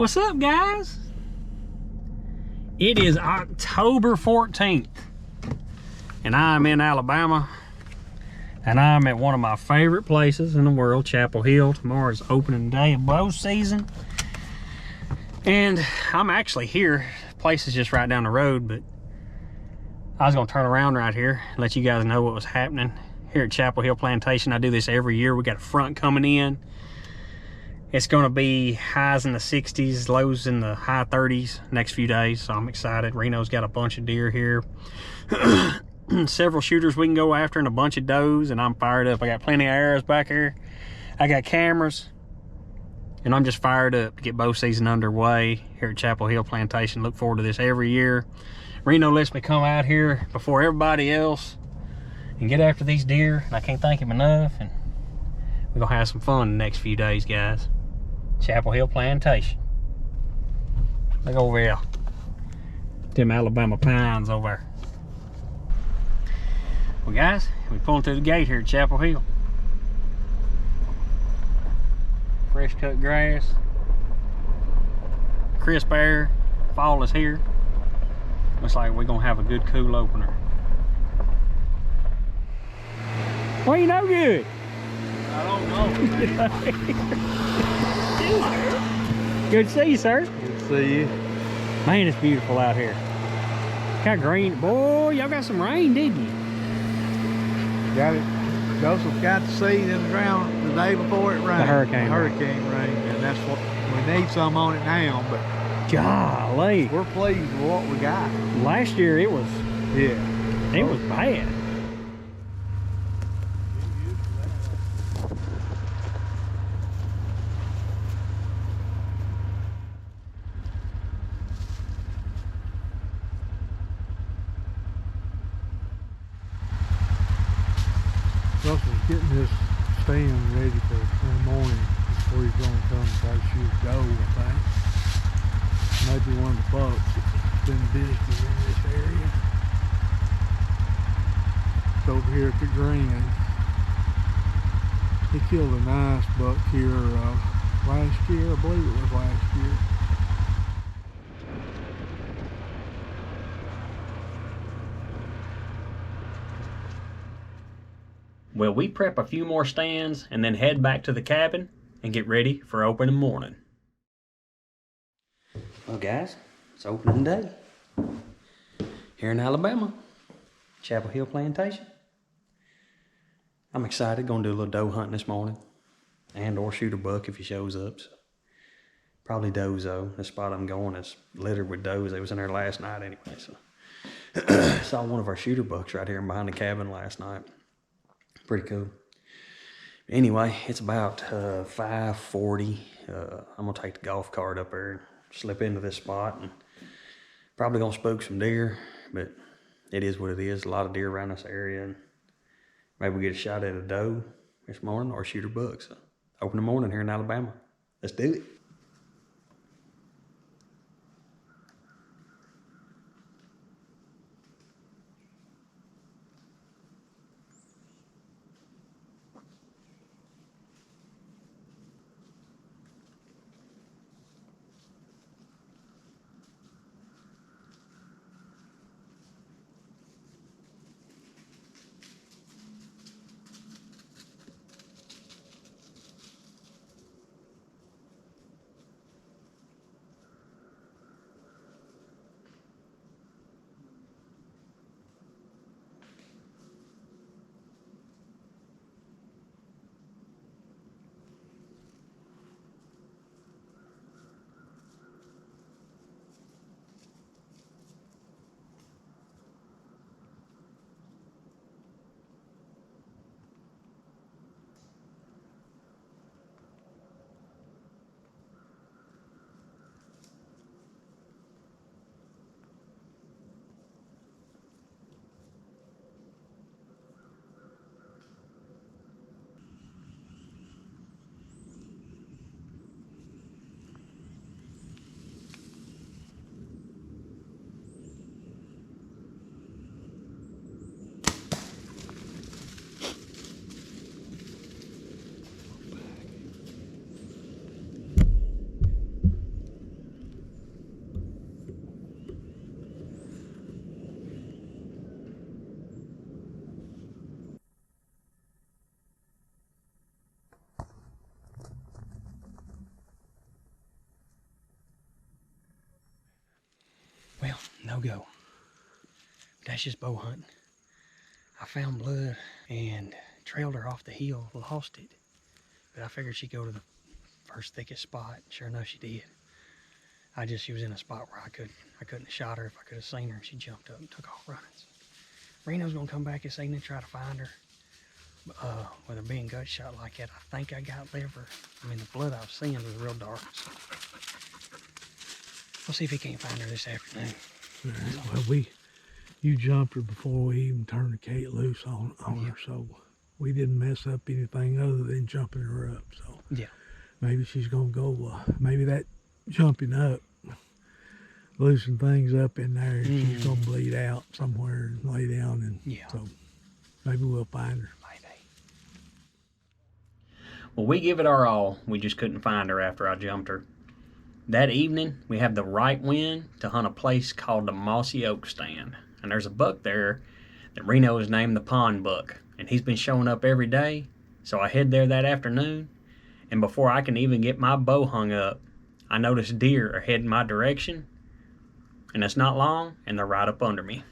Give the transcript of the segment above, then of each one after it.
What's up, guys? It is October 14th, and I'm in Alabama, and I'm at one of my favorite places in the world, Chapel Hill. Tomorrow's opening day of bow season, and I'm actually here. The place is just right down the road, but I was gonna turn around right here and let you guys know what was happening here at Chapel Hill Plantation. I do this every year. We got a front coming in. It's gonna be highs in the 60s, lows in the high 30s next few days, so I'm excited. Reno's got a bunch of deer here. Several shooters we can go after and a bunch of does, and I'm fired up. I got plenty of arrows back here. I got cameras, and I'm just fired up to get bow season underway here at Chapel Hill Plantation. Look forward to this every year. Reno lets me come out here before everybody else and get after these deer, and I can't thank him enough. And we're gonna have some fun the next few days, guys. Chapel Hill Plantation. Look over here. Them Alabama pines over there. Well, guys, we're pulling through the gate here at Chapel Hill. Fresh cut grass. Crisp air. Fall is here. Looks like we're gonna have a good cool opener. Well, you no good. I don't know. Good to see you, sir. Good to see you. Man, it's beautiful out here. Got green. Boy, y'all got some rain, didn't you? Got it. Joseph got the seed in the ground the day before it rained. The hurricane. Hurricane rain, and that's what we need some on it now. But golly, we're pleased with what we got. Last year it was bad. Russell's getting his stand ready for the morning before he's going to come and try to shoot a doe, I think. Maybe one of the bucks that's been visiting in this area. It's over here at the Green. He killed a nice buck here last year, I believe it was last year. Well, we prep a few more stands and then head back to the cabin and get ready for opening morning. Well, guys, it's opening day here in Alabama, Chapel Hill Plantation. I'm excited. Gonna do a little doe hunting this morning, and or shoot a buck if he shows up. So probably does though. The spot I'm going is littered with does. They was in there last night anyway. So saw one of our shooter bucks right here behind the cabin last night. Pretty cool. Anyway, it's about 5:40. I'm gonna take the golf cart up there and slip into this spot, and probably gonna spook some deer, but it is what it is. A lot of deer around this area, and maybe we get a shot at a doe this morning or shoot a buck. So open the morning here in Alabama. Let's do it. go. That's just bow hunting. I found blood and trailed her off the hill, lost it. But I figured she'd go to the first thickest spot. Sure enough, she did. She was in a spot where I couldn't have shot her if I could have seen her, and she jumped up and took off running. So Reno's gonna come back this evening and try to find her. With her being gut shot like that, I think I got liver. I mean, the blood I was seeing was real dark. So we'll see if he can't find her this afternoon. Well, you jumped her before we even turned the gate loose on her, so we didn't mess up anything other than jumping her up. So yeah, maybe she's gonna go. Maybe that jumping up loosen things up in there. She's gonna bleed out somewhere and lay down, and so maybe we'll find her. Maybe. Well, we give it our all. We just couldn't find her after I jumped her. That evening, we have the right wind to hunt a place called the Mossy Oak Stand. And there's a buck there that Reno has named the Pond Buck. And he's been showing up every day. So I head there that afternoon. And before I can even get my bow hung up, I notice deer are heading my direction. And it's not long, and they're right up under me.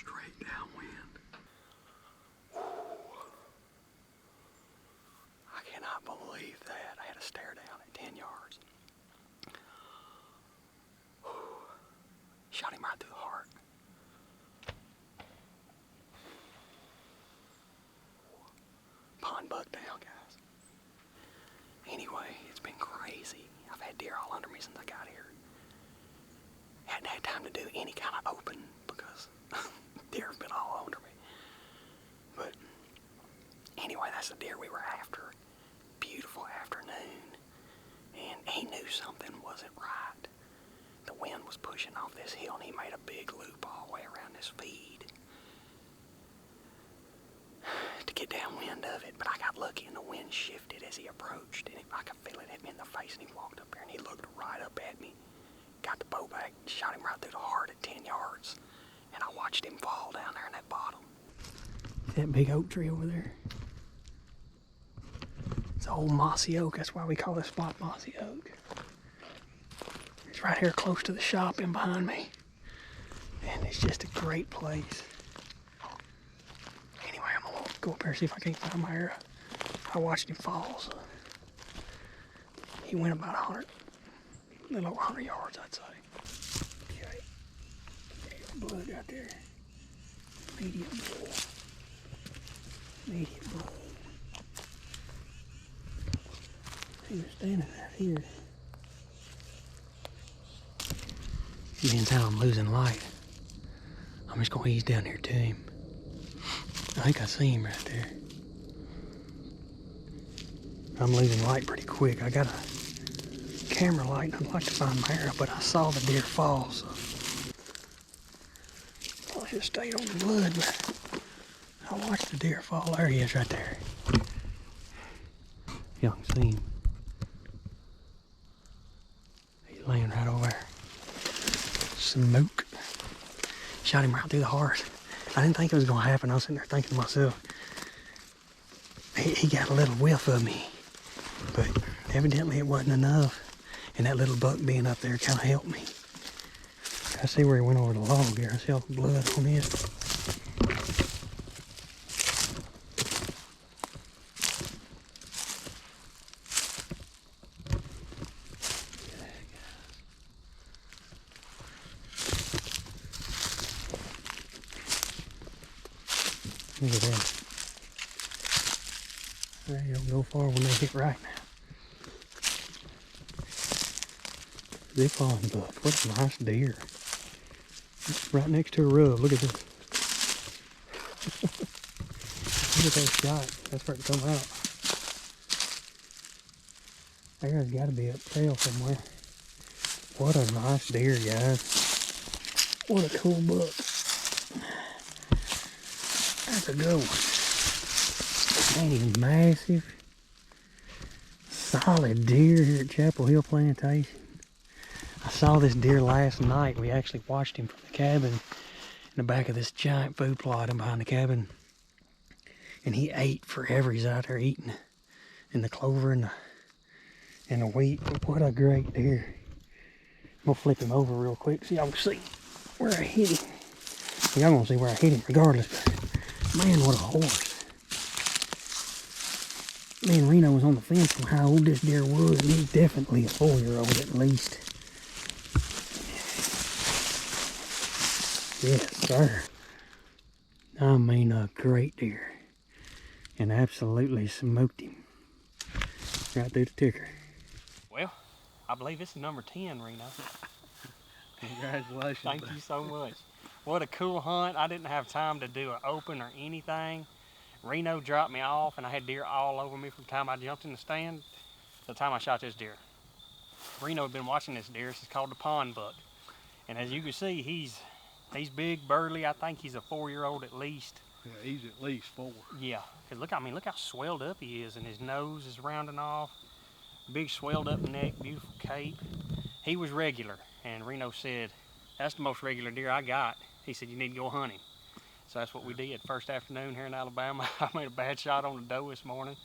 straight downwind. I cannot believe that. I had to stare down at 10 yards. Shot him right through the heart. Pond buck down, guys. Anyway, it's been crazy. I've had deer all under me since I got here. Hadn't had time to do any kind of open because deer have been all under me. But anyway, that's the deer we were after. Beautiful afternoon. And he knew something wasn't right. The wind was pushing off this hill and he made a big loop all the way around this feed to get downwind of it. But I got lucky and the wind shifted as he approached and I could feel it hit me in the face and he walked up there and he looked right up at me. Got the bow back, shot him right through the heart at 10 yards. And I watched him fall down there in that bottom. That big oak tree over there. It's an old mossy oak. That's why we call this spot mossy oak. It's right here close to the shop in behind me. And it's just a great place. Anyway, I'm gonna go up there and see if I can't find my arrow. I watched him fall, so he went about 100, a little over 100 yards, I'd say. Okay. There's blood right there. Immediate blood. Immediate blood. He was standing right here. Being how I'm losing light, I'm just gonna ease down here to him. I think I see him right there. I'm losing light pretty quick. I got a camera light and I'd like to find my arrow, but I saw the deer fall, so I should have stayed on the blood, but I watched the deer fall. There he is right there. Y'all can see him. He's laying right over there. Smoke. Shot him right through the heart. I didn't think it was going to happen. I was sitting there thinking to myself, he got a little whiff of me, but evidently it wasn't enough. And that little buck being up there kind of helped me. I see where he went over the log here. I see all the blood on this. Look at that. They don't go far when they hit right now. Big fawn buck. What a nice deer. Right next to a rub. Look at this. Look at that shot. That's where it come out. There's got to be a trail somewhere. What a nice deer, guys. What a cool buck. That's a good one. Man, he's massive. Solid deer here at Chapel Hill Plantation. I saw this deer last night. We actually watched him from the cabin in the back of this giant food plot in behind the cabin. And he ate forever. He's out there eating in the clover and the wheat. What a great deer. I'm gonna flip him over real quick so y'all can see where I hit him. Y'all gonna see where I hit him regardless, but man, what a horse. Me and Reno was on the fence on how old this deer was, and he's definitely a 4-year-old at least. Yes, sir. I mean, a great deer. And absolutely smoked him. Right through the ticker. Well, I believe this is number 10, Reno. Congratulations. Thank you so much. What a cool hunt. I didn't have time to do an open or anything. Reno dropped me off and I had deer all over me from the time I jumped in the stand to the time I shot this deer. Reno had been watching this deer. This is called the pond buck. And as you can see, he's big, burly. I think he's a 4-year-old at least. Yeah, he's at least 4. Yeah, cause look, I mean, look how swelled up he is, and his nose is rounding off. Big swelled up neck, beautiful cape. He was regular, and Reno said, that's the most regular deer I got. He said, you need to go hunt him. So that's what we did first afternoon here in Alabama. I made a bad shot on the doe this morning,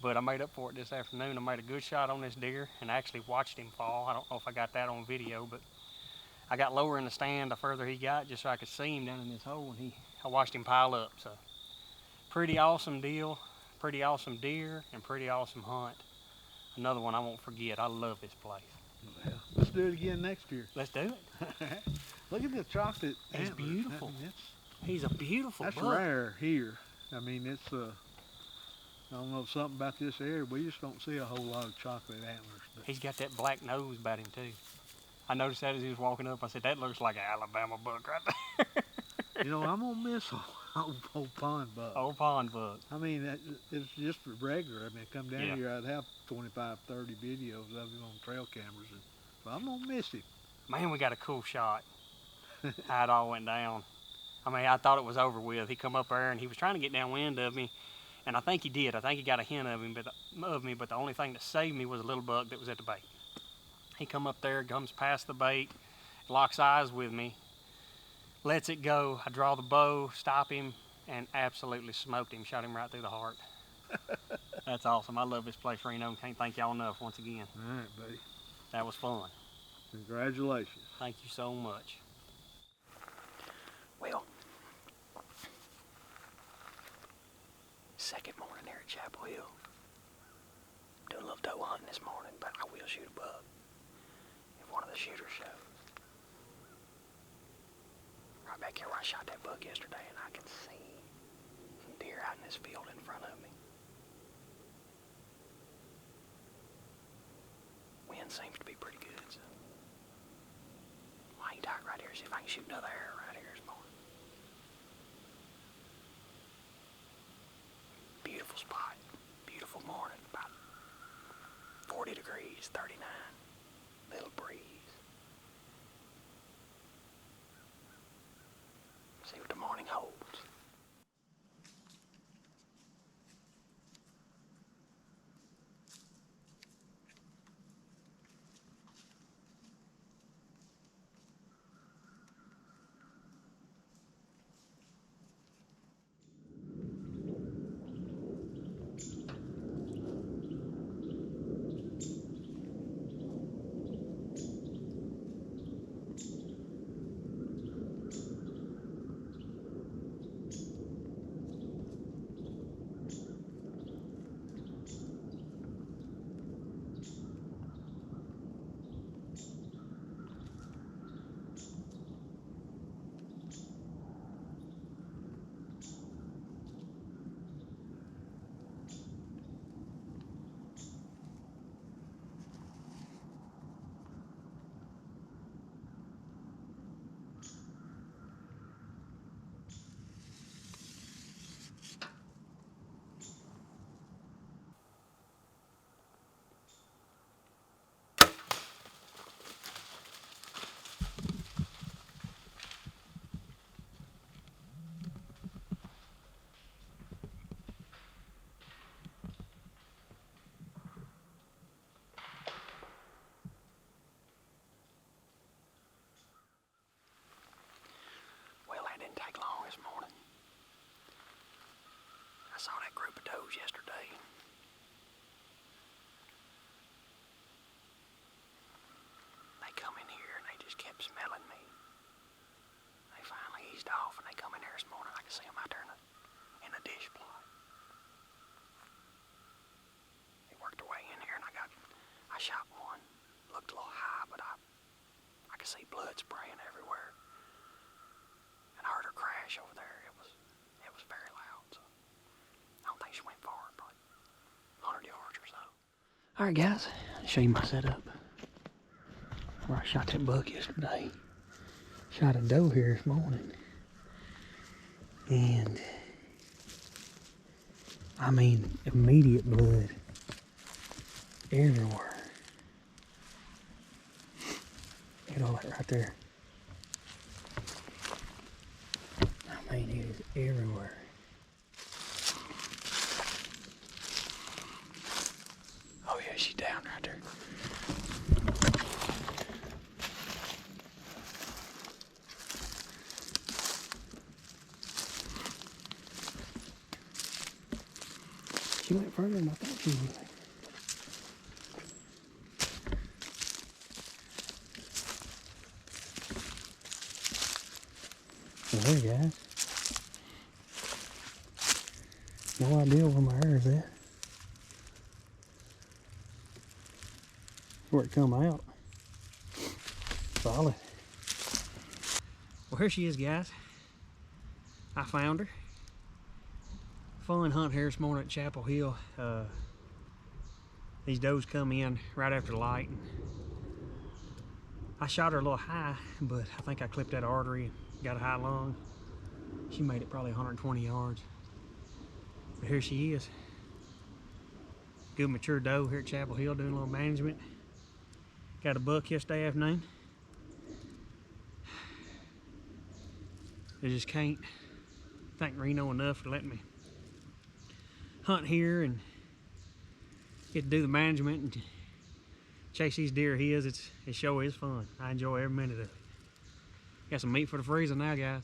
but I made up for it this afternoon. I made a good shot on this deer and I actually watched him fall. I don't know if I got that on video, but I got lower in the stand the further he got, just so I could see him down in this hole, and I watched him pile up. So pretty awesome deal, pretty awesome deer, and pretty awesome hunt. Another one I won't forget. I love this place. Yeah. Let's do it again next year. Let's do it. Look at the chocolate. He's antlers. beautiful. I mean, He's a beautiful that's buck. rare here. I mean, it's I don't know something about this area. We just don't see a whole lot of chocolate antlers. But He's got that black nose about him too. I noticed that as he was walking up. I said, that looks like an Alabama buck right there. you know, I'm gonna miss old pond buck. Old pond buck. I mean, it's just regular. I mean, come down Yeah. here, I'd have 25, 30 videos of him on trail cameras, but I'm gonna miss him. Man, we got a cool shot. How it all went down. I mean, I thought it was over with. He come up there and he was trying to get downwind of me, and I think he did. I think he got a hint of me, but the only thing that saved me was a little buck that was at the bait. He come up there, comes past the bait, locks eyes with me, lets it go. I draw the bow, stop him, and absolutely smoked him. Shot him right through the heart. That's awesome. I love this place, Reno. Can't thank y'all enough once again. All right, buddy. That was fun. Congratulations. Thank you so much. Well, second morning here at Chapel Hill. Doing a little doe hunting this morning, but I will shoot a buck if one of the shooters shows. Right back here where I shot that buck yesterday, and I can see some deer out in this field in front of me. Wind seems to be pretty good, so I'll hang tight right here, see if I can shoot another arrow right here this morning. Beautiful spot, beautiful morning, about 40 degrees, 39, little breeze. See what the morning holds. Didn't take long this morning. I saw that group of does yesterday. They come in here and they just kept smelling me. They finally eased off and they come in here this morning. I can see them out there in the dish plot. They worked their way in here and I shot one. Looked a little high, but I could see blood spraying everywhere. And I heard her crash over there. It was very loud. So I don't think she went far, probably 100 yards or so. All right, guys, I'll show you my setup. Where I shot that buck yesterday. Shot a doe here this morning. And I mean, immediate blood everywhere. Look at all that right there. I mean, it is everywhere. Oh yeah, she's down right there. She went further than I thought she would. There, guys. No idea where my hair is at. Where it come out. Solid. Well, here she is, guys. I found her. Fun hunt here this morning at Chapel Hill. These does come in right after light. And I shot her a little high, but I think I clipped that artery and got a high lung. She made it probably 120 yards. But here she is. Good mature doe here at Chapel Hill doing a little management. Got a buck yesterday afternoon. I just can't thank Reno enough for letting me hunt here and get to do the management and chase these deer. It sure is fun. I enjoy every minute of it. Got some meat for the freezer now, guys.